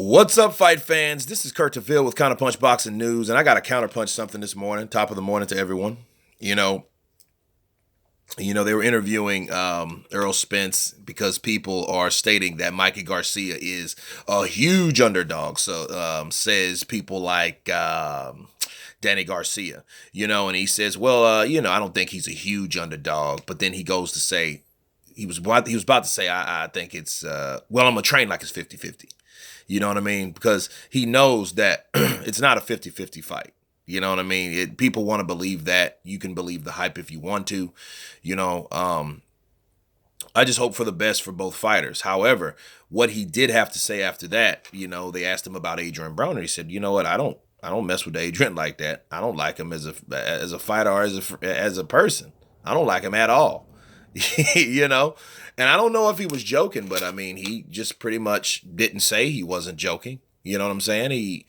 What's up, fight fans? This is Kurt DeVille with Counterpunch Boxing News, and I got to counterpunch something this morning, top of the morning to everyone. You know, they were interviewing Errol Spence because people are stating that Mikey Garcia is a huge underdog. So says people like Danny Garcia, and he says, well, I don't think he's a huge underdog. But then he goes to say, he was about to say, I think it's, I'm going to train like it's 50-50. You know what I mean? Because he knows that it's not a 50-50 fight. You know what I mean? People want to believe that. You can believe the hype if you want to. I just hope for the best for both fighters. However, what he did have to say after that, they asked him about Adrien Broner. He said, you know what? I don't mess with Adrian like that. I don't like him as a fighter or as a person. I don't like him at all. And I don't know if he was joking, but I mean, he just pretty much didn't say he wasn't joking. You know what I'm saying? He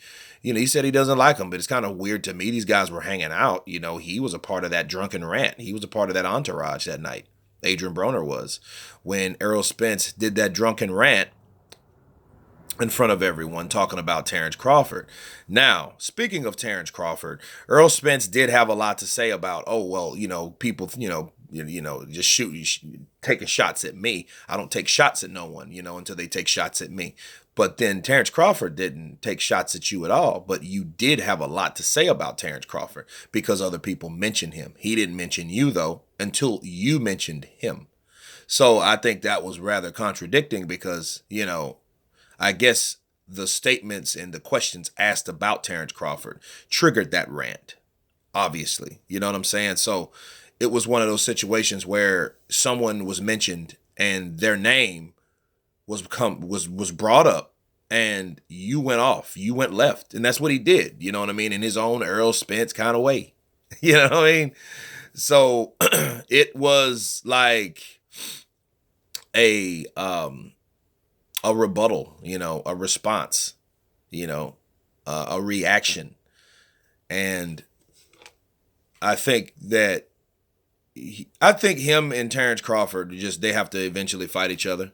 said he doesn't like him, but it's kind of weird to me. These guys were hanging out. He was a part of that drunken rant. He was a part of that entourage that night. Adrien Broner was, when Errol Spence did that drunken rant in front of everyone talking about Terrence Crawford. Now, speaking of Terrence Crawford, Errol Spence did have a lot to say about, people, just taking shots at me. I don't take shots at no one, until they take shots at me. But then Terrence Crawford didn't take shots at you at all. But you did have a lot to say about Terrence Crawford because other people mentioned him. He didn't mention you, though, until you mentioned him. So I think that was rather contradicting because, I guess the statements and the questions asked about Terrence Crawford triggered that rant, obviously. You know what I'm saying? So it was one of those situations where someone was mentioned and their name was brought up and you went off. You went left. And that's what he did, you know what I mean? In his own Errol Spence kind of way. You know what I mean? So it was like a rebuttal, a response, a reaction. And I think that him and Terrence Crawford, they have to eventually fight each other,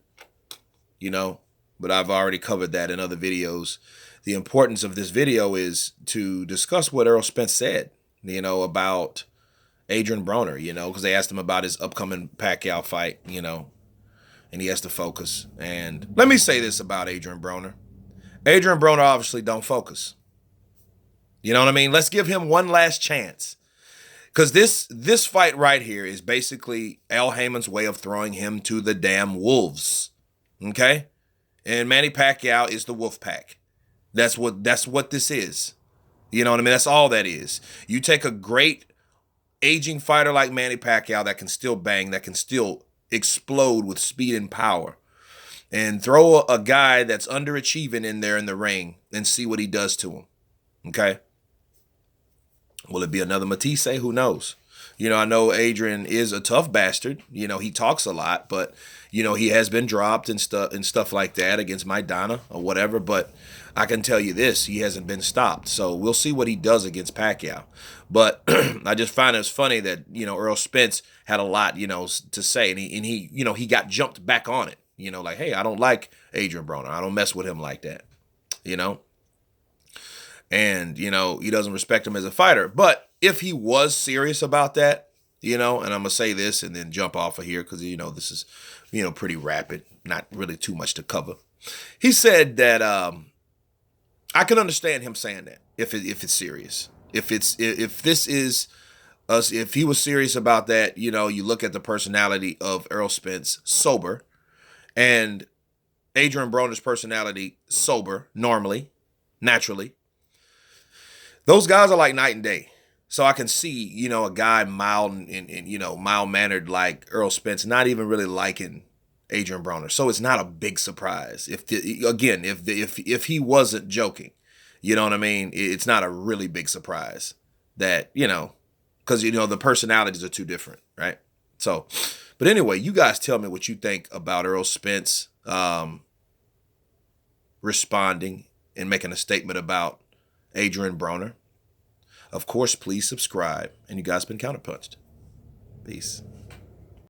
but I've already covered that in other videos. The importance of this video is to discuss what Errol Spence said, about Adrien Broner, because they asked him about his upcoming Pacquiao fight, and he has to focus. And let me say this about Adrien Broner. Adrien Broner obviously don't focus. You know what I mean? Let's give him one last chance. Because this fight right here is basically Al Heyman's way of throwing him to the damn wolves. Okay? And Manny Pacquiao is the wolf pack. That's what this is. You know what I mean? That's all that is. You take a great aging fighter like Manny Pacquiao that can still bang, that can still explode with speed and power, and throw a guy that's underachieving in there in the ring and see what he does to him. Okay? Will it be another Matisse? Who knows? I know Adrian is a tough bastard. He talks a lot, but, he has been dropped and stuff like that against Maidana or whatever. But I can tell you this, he hasn't been stopped. So we'll see what he does against Pacquiao. But I just find it funny that, Errol Spence had a lot, to say. And he got jumped back on it. Like, hey, I don't like Adrien Broner. I don't mess with him like that, And, he doesn't respect him as a fighter. But if he was serious about that, and I'm going to say this and then jump off of here because, this is, pretty rapid, not really too much to cover. He said that I can understand him saying that if it's serious. If he was serious about that, you look at the personality of Errol Spence, sober, and Adrien Broner's personality, sober, normally, naturally. Those guys are like night and day. So I can see, a guy mild and mild-mannered like Errol Spence not even really liking Adrien Broner. So it's not a big surprise. If he wasn't joking, you know what I mean? It's not a really big surprise that, because, the personalities are too different, right? So, but anyway, you guys tell me what you think about Errol Spence responding and making a statement about Adrien Broner. Of course, please subscribe. And you guys been counterpunched. Peace.